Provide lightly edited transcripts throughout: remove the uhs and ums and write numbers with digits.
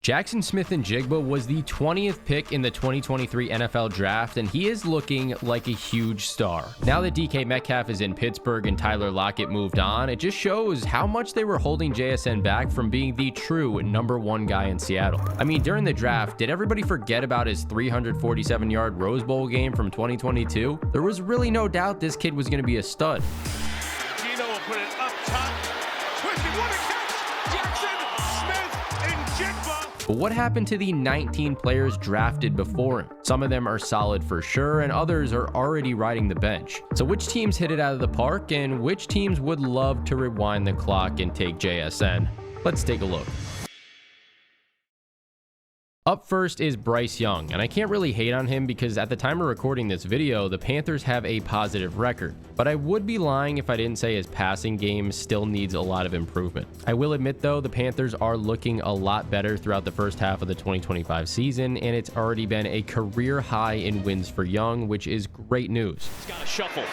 Jaxon Smith-Njigba was the 20th pick in the 2023 NFL Draft, and he is looking like a huge star. Now that DK Metcalf is in Pittsburgh and Tyler Lockett moved on, it just shows how much they were holding JSN back from being the true #1 guy in Seattle. I mean, during the draft, did everybody forget about his 347-yard Rose Bowl game from 2022? There was really no doubt this kid was going to be a stud. Gino will put it up top. Twisting, what a catch! Jaxon Smith-Njigba. But what happened to the 19 players drafted before him? Some of them are solid for sure, and others are already riding the bench. So which teams hit it out of the park, and which teams would love to rewind the clock and take JSN? Let's take a look. Up first is Bryce Young, and I can't really hate on him because at the time of recording this video, the Panthers have a positive record. But I would be lying if I didn't say his passing game still needs a lot of improvement. I will admit though, the Panthers are looking a lot better throughout the first half of the 2025 season, and it's already been a career high in wins for Young, which is great news. He's got a shuffle,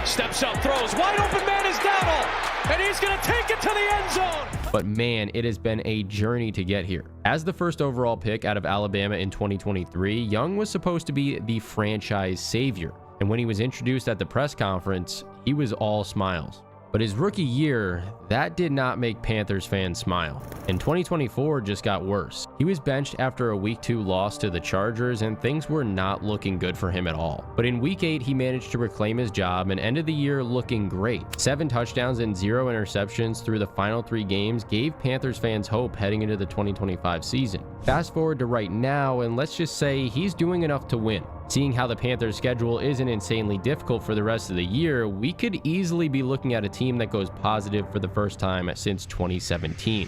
steps up, throws, wide open man is Dowdle, and he's gonna take it to the end zone. But man, it has been a journey to get here. As the first overall pick out of Alabama in 2023, Young was supposed to be the franchise savior. And when he was introduced at the press conference, he was all smiles. But his rookie year, that did not make Panthers fans smile. And 2024 just got worse. He was benched after a Week 2 loss to the Chargers, and things were not looking good for him at all. But in Week 8, he managed to reclaim his job and ended the year looking great. 7 touchdowns and 0 interceptions through the final 3 games gave Panthers fans hope heading into the 2025 season. Fast forward to right now, and let's just say he's doing enough to win. Seeing how the Panthers' schedule isn't insanely difficult for the rest of the year, we could easily be looking at a team that goes positive for the first time since 2017.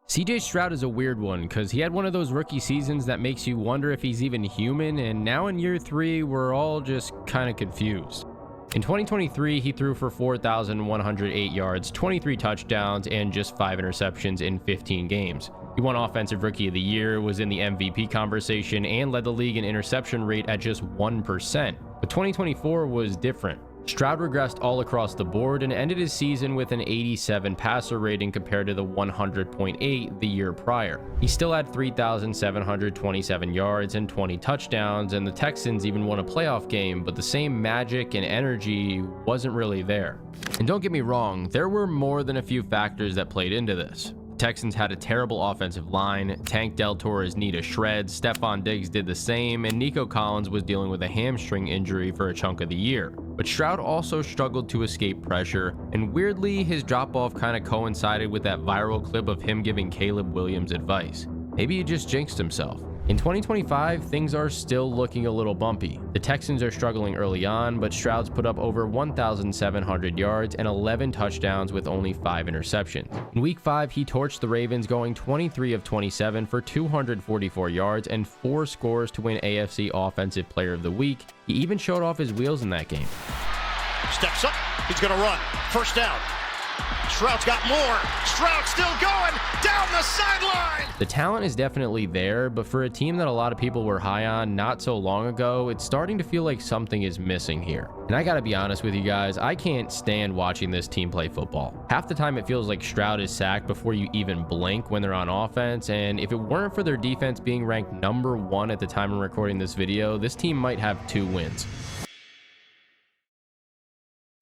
CJ Stroud is a weird one because he had one of those rookie seasons that makes you wonder if he's even human, and now in year 3, we're all just kind of confused. In 2023, he threw for 4,108 yards, 23 touchdowns, and just 5 interceptions in 15 games. He won Offensive Rookie of the Year, was in the MVP conversation, and led the league in interception rate at just 1%. But 2024 was different. Stroud regressed all across the board and ended his season with an 87 passer rating compared to the 100.8 the year prior. He still had 3,727 yards and 20 touchdowns, and the Texans even won a playoff game, but the same magic and energy wasn't really there. And don't get me wrong, there were more than a few factors that played into this. Texans had a terrible offensive line, Tank Dell tore his knee to shreds, Stephon Diggs did the same, and Nico Collins was dealing with a hamstring injury for a chunk of the year. But Stroud also struggled to escape pressure, and weirdly, his drop-off kind of coincided with that viral clip of him giving Caleb Williams advice. Maybe he just jinxed himself. In 2025, things are still looking a little bumpy. The Texans are struggling early on, but Stroud's put up over 1,700 yards and 11 touchdowns with only 5 interceptions. In Week 5, he torched the Ravens, going 23 of 27 for 244 yards and 4 scores to win AFC Offensive Player of the Week. He even showed off his wheels in that game. Steps up, he's gonna run, first down. Stroud's got more. Stroud still going down the sideline. The talent is definitely there, but for a team that a lot of people were high on not so long ago, it's starting to feel like something is missing here. And I gotta be honest with you guys, I can't stand watching this team play football. Half the time it feels like Stroud is sacked before you even blink when they're on offense, and if it weren't for their defense being ranked #1 at the time of recording this video, this team might have 2 wins.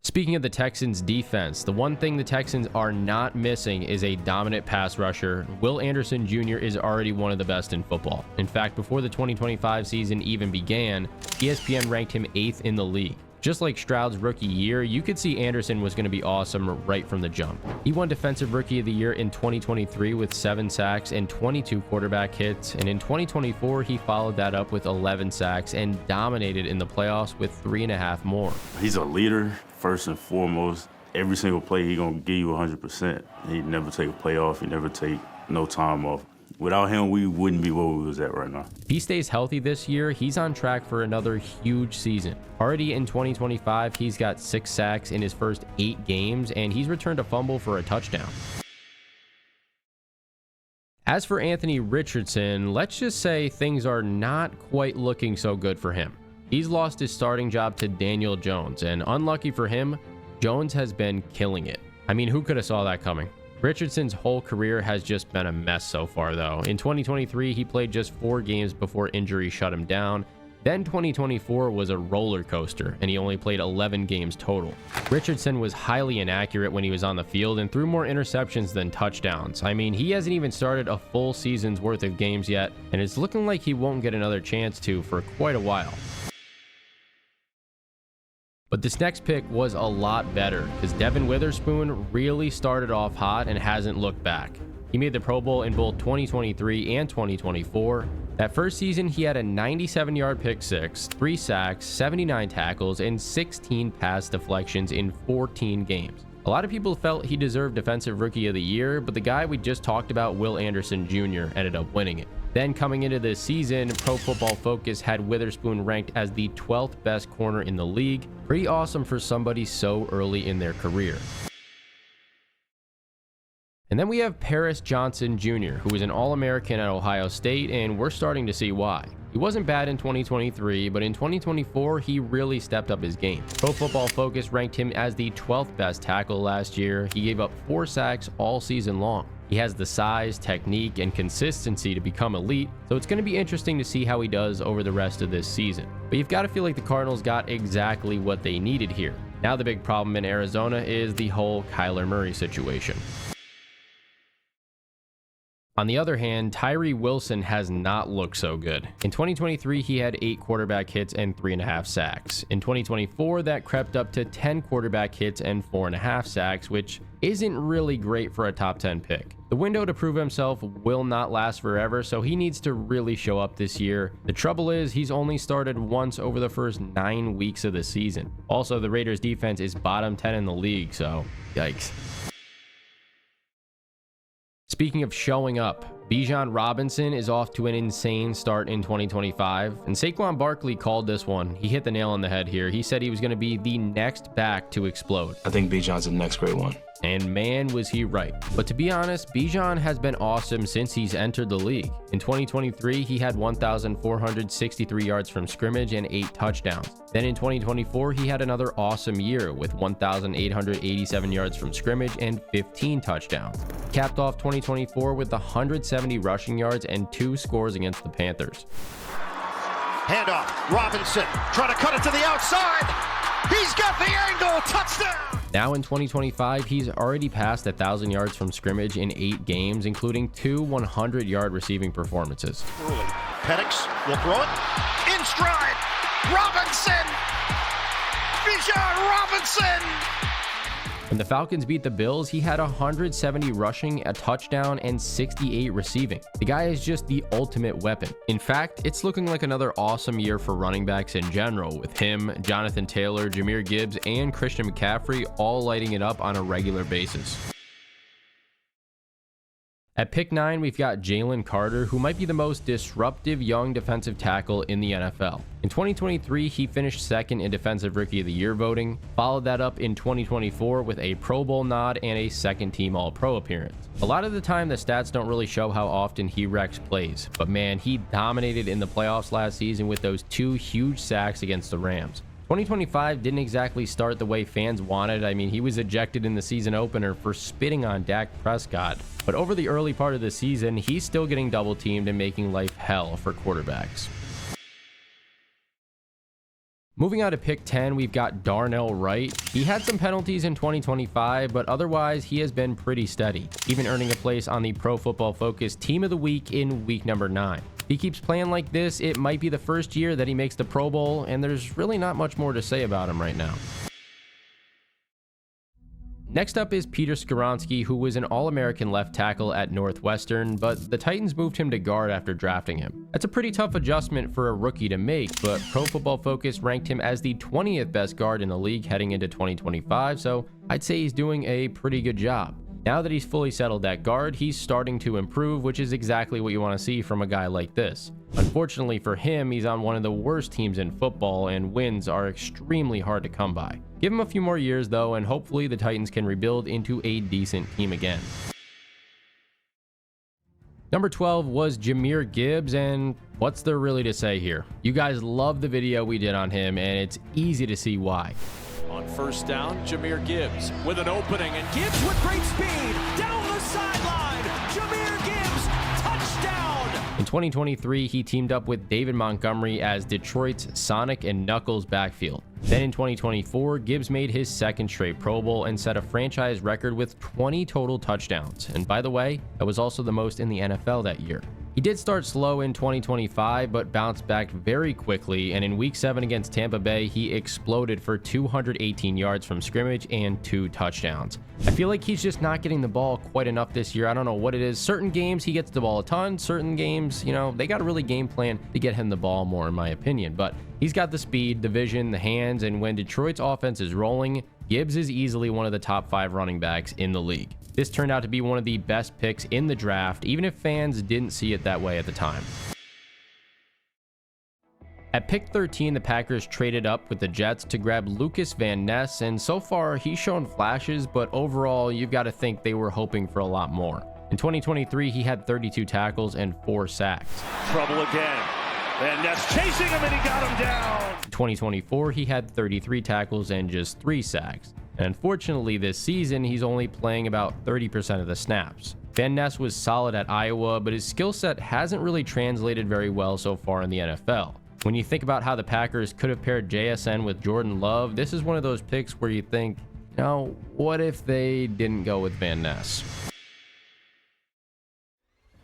Speaking of the Texans defense, the one thing the Texans are not missing is a dominant pass rusher. Will Anderson Jr. is already one of the best in football. In fact, before the 2025 season even began, ESPN ranked him 8th in the league. Just like Stroud's rookie year, you could see Anderson was going to be awesome right from the jump. He won Defensive Rookie of the Year in 2023 with 7 sacks and 22 quarterback hits, and in 2024 he followed that up with 11 sacks and dominated in the playoffs with 3.5 more. He's a leader, first and foremost. Every single play he gonna give you 100%. He never take a play off, he never take no time off. Without him, we wouldn't be where we was at right now. If he stays healthy this year, he's on track for another huge season. Already in 2025, he's got 6 sacks in his first 8 games, and he's returned a fumble for a touchdown. As for Anthony Richardson, let's just say things are not quite looking so good for him. He's lost his starting job to Daniel Jones, and unlucky for him, Jones has been killing it. I mean, who could have saw that coming? Richardson's whole career has just been a mess so far though. In 2023, he played just 4 games before injury shut him down. Then 2024 was a roller coaster, and he only played 11 games total. Richardson was highly inaccurate when he was on the field and threw more interceptions than touchdowns. I mean, he hasn't even started a full season's worth of games yet, and it's looking like he won't get another chance to for quite a while. But this next pick was a lot better, because Devon Witherspoon really started off hot and hasn't looked back. He made the Pro Bowl in both 2023 and 2024. That first season, he had a 97-yard pick six, 3 sacks, 79 tackles, and 16 pass deflections in 14 games. A lot of people felt he deserved Defensive Rookie of the Year, but the guy we just talked about, Will Anderson Jr., ended up winning it. Then coming into this season, Pro Football Focus had Witherspoon ranked as the 12th best corner in the league. Pretty awesome for somebody so early in their career. And then we have Paris Johnson Jr., who was an All-American at Ohio State, and we're starting to see why. He wasn't bad in 2023, but in 2024, he really stepped up his game. Pro Football Focus ranked him as the 12th best tackle last year. He gave up 4 sacks all season long. He has the size, technique, and consistency to become elite, so it's going to be interesting to see how he does over the rest of this season. But you've got to feel like the Cardinals got exactly what they needed here. Now the big problem in Arizona is the whole Kyler Murray situation. On the other hand, Tyree Wilson has not looked so good. In 2023, he had 8 quarterback hits and 3.5 sacks. In 2024, that crept up to 10 quarterback hits and 4.5 sacks, which isn't really great for a top 10 pick. The window to prove himself will not last forever, so he needs to really show up this year. The trouble is, he's only started once over the first 9 weeks of the season. Also, the Raiders defense is bottom 10 in the league, so yikes. Speaking of showing up, Bijan Robinson is off to an insane start in 2025, and Saquon Barkley called this one. He hit the nail on the head here. He said he was going to be the next back to explode. I think Bijan's the next great one. And man, was he right. But to be honest, Bijan has been awesome since he's entered the league. In 2023, he had 1,463 yards from scrimmage and 8 touchdowns. Then in 2024, he had another awesome year with 1,887 yards from scrimmage and 15 touchdowns. Capped off 2024 with 170 rushing yards and 2 scores against the Panthers. Handoff, Robinson, trying to cut it to the outside. He's got the angle, touchdown! Now in 2025, he's already passed 1,000 yards from scrimmage in 8 games, including 2 100-yard receiving performances. Early. Penix will throw it. In stride, Robinson! Bijan Robinson! When the Falcons beat the Bills, he had 170 rushing, a touchdown, and 68 receiving. The guy is just the ultimate weapon. In fact, it's looking like another awesome year for running backs in general, with him, Jonathan Taylor, Jahmyr Gibbs, and Christian McCaffrey all lighting it up on a regular basis. At pick 9, we've got Jalen Carter, who might be the most disruptive young defensive tackle in the NFL. In 2023, he finished second in Defensive Rookie of the Year voting, followed that up in 2024 with a Pro Bowl nod and a second-team All-Pro appearance. A lot of the time, the stats don't really show how often he wrecks plays, but man, he dominated in the playoffs last season with those 2 huge sacks against the Rams. 2025 didn't exactly start the way fans wanted. I mean, he was ejected in the season opener for spitting on Dak Prescott. But over the early part of the season, he's still getting double teamed and making life hell for quarterbacks. Moving on to pick 10, we've got Darnell Wright. He had some penalties in 2025, but otherwise he has been pretty steady, even earning a place on the Pro Football Focus Team of the Week in week number 9. If he keeps playing like this, it might be the first year that he makes the Pro Bowl, and there's really not much more to say about him right now. Next up is Peter Skoronski, who was an All-American left tackle at Northwestern, but the Titans moved him to guard after drafting him. That's a pretty tough adjustment for a rookie to make, but Pro Football Focus ranked him as the 20th best guard in the league heading into 2025, so I'd say he's doing a pretty good job. Now that he's fully settled at guard, he's starting to improve, which is exactly what you want to see from a guy like this. Unfortunately for him, he's on one of the worst teams in football, and wins are extremely hard to come by. Give him a few more years though, and hopefully the Titans can rebuild into a decent team again. Number 12 was Jahmyr Gibbs, and what's there really to say here? You guys love the video we did on him, and it's easy to see why. On first down, Jahmyr Gibbs with an opening, and Gibbs with great speed down the 2023, he teamed up with David Montgomery as Detroit's Sonic and Knuckles backfield. Then in 2024, Gibbs made his second straight Pro Bowl and set a franchise record with 20 total touchdowns. And by the way, that was also the most in the NFL that year. He did start slow in 2025, but bounced back very quickly, and in Week 7 against Tampa Bay, he exploded for 218 yards from scrimmage and 2 touchdowns. I feel like he's just not getting the ball quite enough this year. I don't know what it is. Certain games, he gets the ball a ton. Certain games, they got to really game plan to get him the ball more, in my opinion. But he's got the speed, the vision, the hands, and when Detroit's offense is rolling, Gibbs is easily one of the top 5 running backs in the league. This turned out to be one of the best picks in the draft, even if fans didn't see it that way at the time. At pick 13, the Packers traded up with the Jets to grab Lukas Van Ness, and so far he's shown flashes, but overall you've got to think they were hoping for a lot more. In 2023, he had 32 tackles and 4 sacks. Trouble again. Van Ness chasing him and he got him down. In 2024, he had 33 tackles and just 3 sacks. And unfortunately, this season, he's only playing about 30% of the snaps. Van Ness was solid at Iowa, but his skill set hasn't really translated very well so far in the NFL. When you think about how the Packers could have paired JSN with Jordan Love, this is one of those picks where you think, what if they didn't go with Van Ness?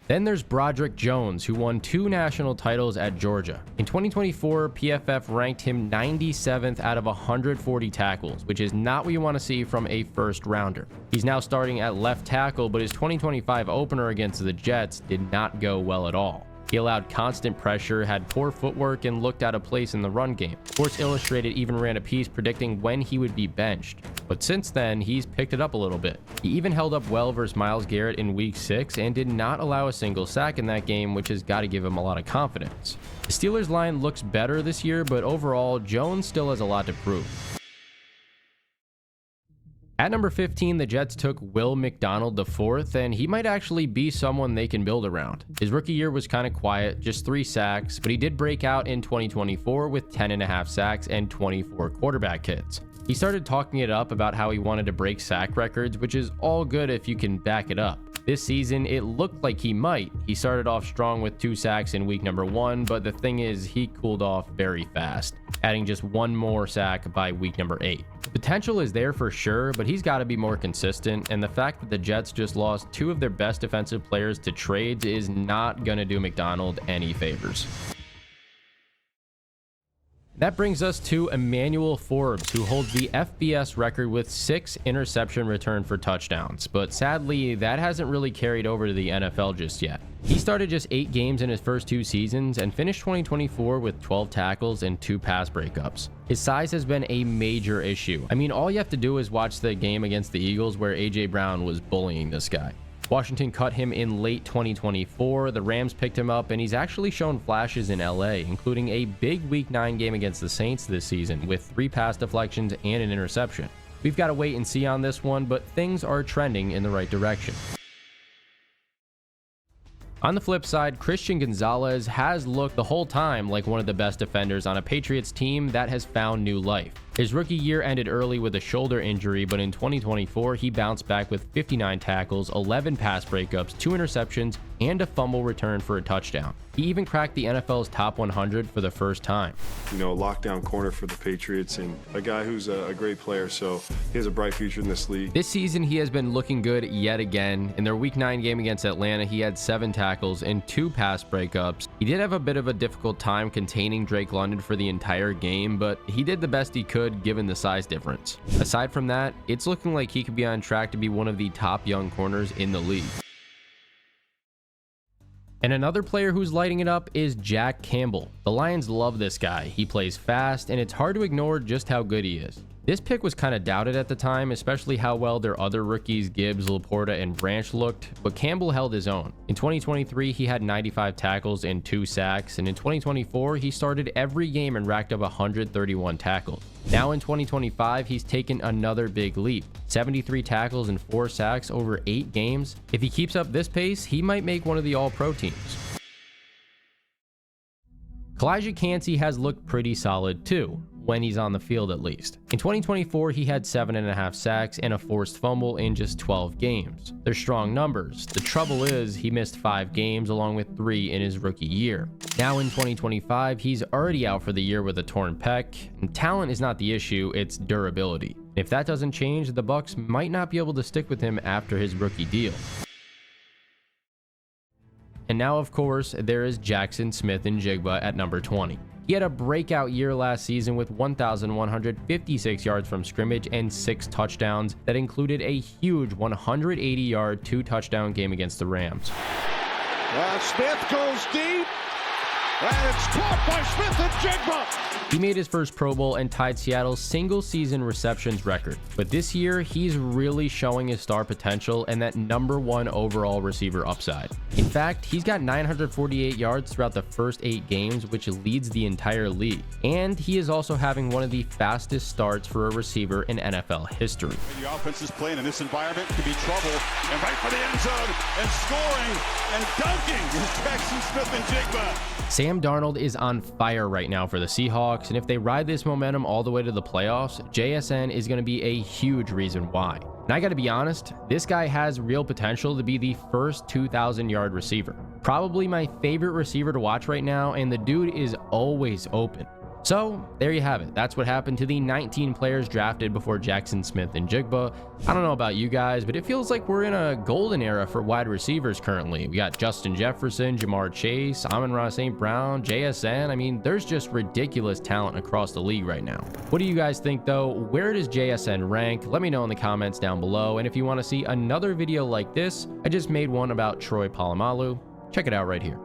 Then there's Broderick Jones, who won 2 national titles at Georgia. In 2024, PFF ranked him 97th out of 140 tackles, which is not what you want to see from a first rounder. He's now starting at left tackle, but his 2025 opener against the Jets did not go well at all. He allowed constant pressure, had poor footwork, and looked out of place in the run game. Sports Illustrated even ran a piece predicting when he would be benched. But since then, he's picked it up a little bit. He even held up well versus Myles Garrett in Week 6 and did not allow a single sack in that game, which has got to give him a lot of confidence. The Steelers line looks better this year, but overall, Jones still has a lot to prove. At number 15, the Jets took Will McDonald IV, and he might actually be someone they can build around. His rookie year was kind of quiet, just 3 sacks, but he did break out in 2024 with 10.5 sacks and 24 quarterback hits. He started talking it up about how he wanted to break sack records, which is all good if you can back it up. This season, it looked like he might. He started off strong with 2 sacks in week number 1, but the thing is, he cooled off very fast, adding just 1 more sack by week number 8. Potential is there for sure, but he's got to be more consistent, and the fact that the Jets just lost 2 of their best defensive players to trades is not going to do McDonald any favors. That brings us to Emmanuel Forbes, who holds the FBS record with 6 interception return for touchdowns, but sadly, that hasn't really carried over to the NFL just yet. He started just 8 games in his first 2 seasons and finished 2024 with 12 tackles and 2 pass breakups. His size has been a major issue. I mean, all you have to do is watch the game against the Eagles where A.J. Brown was bullying this guy. Washington cut him in late 2024, the Rams picked him up, and he's actually shown flashes in LA, including a big Week 9 game against the Saints this season with 3 pass deflections and an interception. We've got to wait and see on this one, but things are trending in the right direction. On the flip side, Christian Gonzalez has looked the whole time like one of the best defenders on a Patriots team that has found new life. His rookie year ended early with a shoulder injury, but in 2024, he bounced back with 59 tackles, 11 pass breakups, 2 interceptions, and a fumble return for a touchdown. He even cracked the NFL's top 100 for the first time. A lockdown corner for the Patriots and a guy who's a great player, so he has a bright future in this league. This season, he has been looking good yet again. In their Week 9 game against Atlanta, he had 7 tackles and 2 pass breakups. He did have a bit of a difficult time containing Drake London for the entire game, but he did the best he could given the size difference. Aside from that, it's looking like he could be on track to be one of the top young corners in the league. And another player who's lighting it up is Jack Campbell. The Lions love this guy. He plays fast, and it's hard to ignore just how good he is. This pick was kind of doubted at the time, especially how well their other rookies Gibbs, Laporta, and Branch looked, but Campbell held his own. In 2023, he had 95 tackles and 2 sacks, and in 2024, he started every game and racked up 131 tackles. Now in 2025, he's taken another big leap. 73 tackles and 4 sacks over 8 games. If he keeps up this pace, he might make one of the All-Pro teams. Cancey has looked pretty solid too. when he's on the field at least. In 2024, he had 7.5 sacks and a forced fumble in just 12 games. They're strong numbers. The trouble is he missed 5 games along with 3 in his rookie year. Now in 2025, he's already out for the year with a torn pec, and talent is not the issue, it's durability. If that doesn't change, the Bucs might not be able to stick with him after his rookie deal. And now, of course, there is Jaxon Smith-Njigba at number 20. He had a breakout year last season with 1,156 yards from scrimmage and 6 touchdowns that included a huge 180-yard 2-touchdown game against the Rams. Smith goes deep, and it's caught by Smith-Njigba. He made his first Pro Bowl and tied Seattle's single-season receptions record. But this year, he's really showing his star potential and that #1 overall receiver upside. In fact, he's got 948 yards throughout the first 8 games, which leads the entire league. And he is also having one of the fastest starts for a receiver in NFL history. The offense is playing in this environment could be trouble, and right for the end zone, and scoring, and dunking is Jaxon Smith-Njigba. Sam Darnold is on fire right now for the Seahawks, and if they ride this momentum all the way to the playoffs, JSN is going to be a huge reason why. And I got to be honest, this guy has real potential to be the first 2,000-yard receiver. Probably my favorite receiver to watch right now, and the dude is always open. So there you have it. That's what happened to the 19 players drafted before Jaxon Smith-Njigba. I don't know about you guys, but it feels like we're in a golden era for wide receivers currently. We got Justin Jefferson, Jamar Chase, Amon-Ra St. Brown, JSN. I mean, there's just ridiculous talent across the league right now. What do you guys think though? Where does JSN rank? Let me know in the comments down below. And if you want to see another video like this, I just made one about Troy Polamalu. Check it out right here.